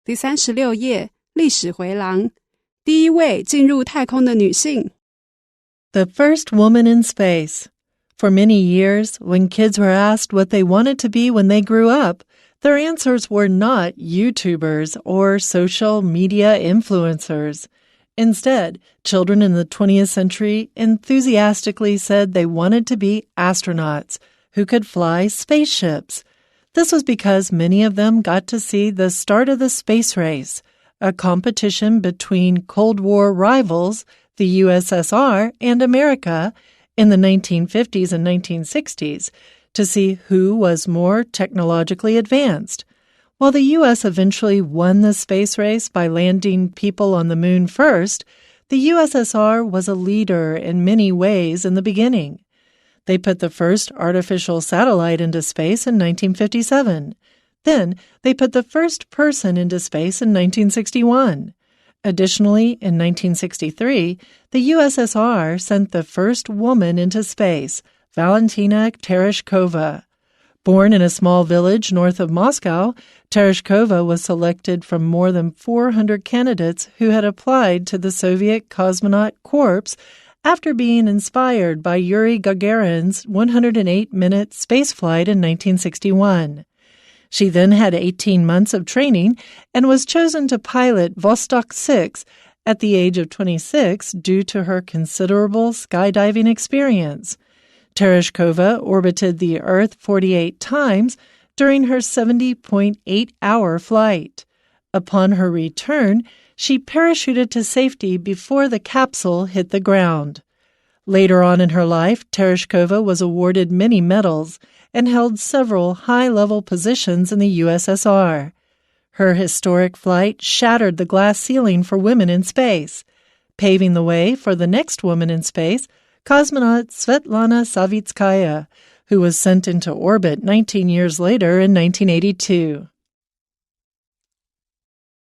第36页，历史回廊，第一位进入太空的女性。The first woman in space. For many years, when kids were asked what they wanted to be when they grew up, their answers were not YouTubers or social media influencers. Instead, children in the 20th century enthusiastically said they wanted to be astronauts who could fly spaceships. This was because many of them got to see the start of the space race, a competition between Cold War rivals, the USSR and America, in the 1950s and 1960s, to see who was more technologically advanced. While the U.S. eventually won the space race by landing people on the moon first, the USSR was a leader in many ways in the beginning. They put the first artificial satellite into space in 1957. Then they put the first person into space in 1961. Additionally, in 1963, the USSR sent the first woman into space, Valentina Tereshkova. Born in a small village north of Moscow, Tereshkova was selected from more than 400 candidates who had applied to the Soviet Cosmonaut Corps after being inspired by Yuri Gagarin's 108-minute spaceflight in 1961. She then had 18 months of training and was chosen to pilot Vostok 6 at the age of 26 due to her considerable skydiving experience. Tereshkova orbited the Earth 48 times during her 70.8-hour flight. Upon her return, she parachuted to safety before the capsule hit the ground. Later on in her life, Tereshkova was awarded many medals and held several high-level positions in the USSR. Her historic flight shattered the glass ceiling for women in space, paving the way for the next woman in space, cosmonaut Svetlana Savitskaya, who was sent into orbit 19 years later in 1982.